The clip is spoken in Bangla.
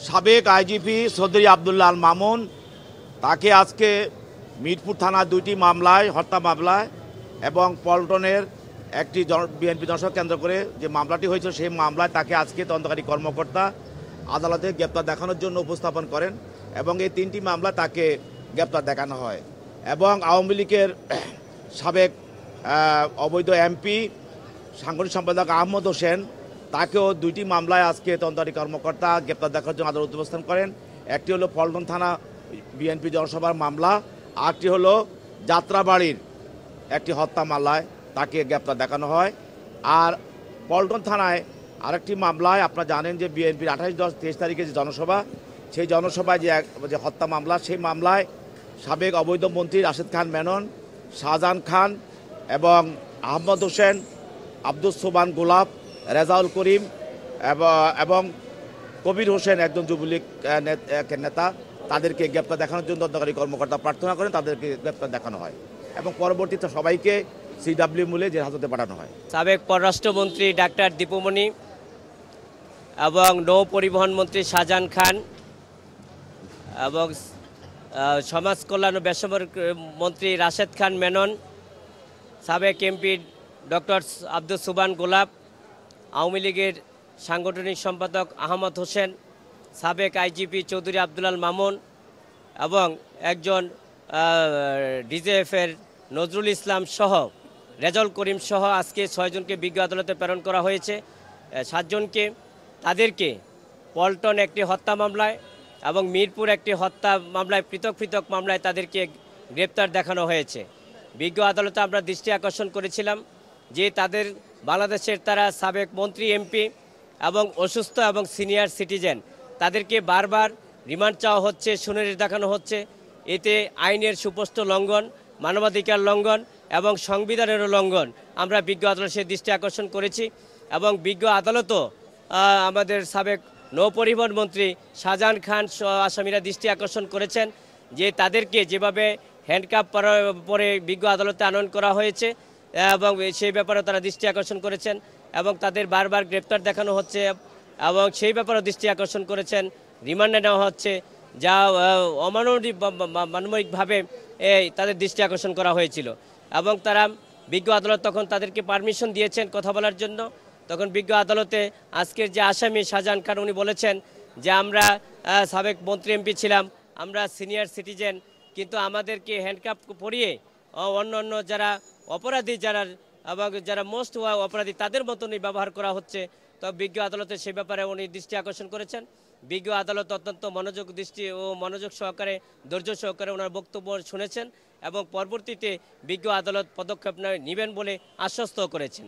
সাবেক আইজিপি চৌধুরী আবদুল্লাহ আল মামুন তাকে আজকে মিরপুর থানার 2টি মামলায়, হত্যা মামলায় এবং পল্টনের একটি বিএনপি জনসভা কেন্দ্র করে যে মামলাটি হয়েছিল সেই মামলায় তাকে আজকে তদন্তকারী কর্মকর্তা আদালতে গ্রেপ্তার দেখানোর জন্য উপস্থাপন করেন এবং এই 3টি মামলা তাকে গ্রেপ্তার দেখানো হয়। এবং আওয়ামী লীগের সাবেক অবৈধ এমপি সাংগঠনিক সম্পাদক আহমদ হোসেন তাকেও 2টি মামলায় আজকে তদন্তকারী কর্মকর্তা গ্রেপ্তার দেখার জন্য আদালত উপস্থাপন করেন। একটি হলো পল্টন থানা বিএনপি জনসভার মামলা, আরেকটি হলো যাত্রাবাড়ির একটি হত্যা মামলায় তাকে গ্রেপ্তার দেখানো হয়। আর পল্টন থানায় আরেকটি মামলায় আপনারা জানেন যে বিএনপির 28-10-23 তারিখে যে জনসভা, সেই জনসভায় যে হত্যা মামলা, সেই মামলায় সাবেক অবৈধ মন্ত্রী রাশেদ খান মেনন, শাহজাহান খান এবং আহমদ হোসেন, আব্দুস সোবান গোলাপ, রেজাউল করিম এবং কবির হোসেন একজন যুবলীগ নেতা, তাদেরকে গ্রেপ্তার দেখানোর জন্য তদন্তকারী কর্মকর্তা প্রার্থনা করেন, তাদেরকে গ্রেপ্তার দেখানো হয় এবং পরবর্তীতে সবাইকে সিডব্লিউ মূলে জেল হাজতে পাঠানো হয়। সাবেক পররাষ্ট্রমন্ত্রী ডাক্তার দীপুমণি এবং নৌ পরিবহন মন্ত্রী শাহজাহান খান এবং সমাজ কল্যাণ ও বেসামরিক মন্ত্রী রাশেদ খান মেনন, সাবেক এমপি ডক্টর আব্দুস সুবান গোলাপ, আওয়ামী লীগের সাংগঠনিক সম্পাদক আহমদ হোসেন, সাবেক আইজিপি চৌধুরী আবদুল্লাহ মামুন এবং একজন ডিজেএফের নজরুল ইসলাম সহ রেজাউল করিম সহ আজকে 6 জনকে বিজ্ঞ আদালতে প্রেরণ করা হয়েছে। 7 জনকে তাদেরকে পল্টন একটি হত্যা মামলায় এবং মিরপুর একটি হত্যা মামলায় পৃথক পৃথক মামলায় তাদেরকে গ্রেপ্তার দেখানো হয়েছে। বিজ্ঞ আদালতে আমরা দৃষ্টি আকর্ষণ করেছিলাম যে তাদের বাংলাদেশের তারা সাবেক মন্ত্রী, এমপি এবং অসুস্থ এবং সিনিয়র সিটিজেন, তাদেরকে বারবার রিমান্ড চাওয়া হচ্ছে, শুনানি দেখানো হচ্ছে। এতে আইনের সুস্পষ্ট লঙ্ঘন, মানবাধিকার লঙ্ঘন এবং সংবিধানেরও লঙ্ঘন আমরা বিজ্ঞ আদালত সে দৃষ্টি আকর্ষণ করেছি। এবং বিজ্ঞ আদালতও আমাদের সাবেক নৌ পরিবহন মন্ত্রী শাহজাহান খান আসামিরা দৃষ্টি আকর্ষণ করেছেন যে তাদেরকে যেভাবে হ্যান্ডকাপ পরে বিজ্ঞ আদালতে আনয়ন করা হয়েছে এবং সেই ব্যাপারে তারা দৃষ্টি আকর্ষণ করেছেন এবং তাদের বারবার গ্রেপ্তার দেখানো হচ্ছে এবং সেই ব্যাপারেও দৃষ্টি আকর্ষণ করেছেন। রিমান্ডে নেওয়া হচ্ছে, যা অমানবিকভাবে তাদের দৃষ্টি আকর্ষণ করা হয়েছিল এবং তারা বিজ্ঞ আদালত তখন তাদেরকে পারমিশন দিয়েছেন কথা বলার জন্য। তখন বিজ্ঞ আদালতে আজকের যে আসামি শাহজাহান খান উনি বলেছেন যে আমরা সাবেক মন্ত্রী, এমপি ছিলাম, আমরা সিনিয়র সিটিজেন, কিন্তু আমাদেরকে হ্যান্ডকাপ পরিয়ে অন্য যারা অপরাধী, যারা মোস্ট অপরাধী তাদের মতনই ব্যবহার করা হচ্ছে। তো বিজ্ঞ আদালতে সে ব্যাপারে উনি দৃষ্টি আকর্ষণ করেছেন। বিজ্ঞ আদালত অত্যন্ত মনোযোগ সহকারে, ধৈর্য সহকারে ওনার বক্তব্য শুনেছেন এবং পরবর্তীতে বিজ্ঞ আদালত পদক্ষেপ নেবেন বলে আশ্বস্ত করেছেন।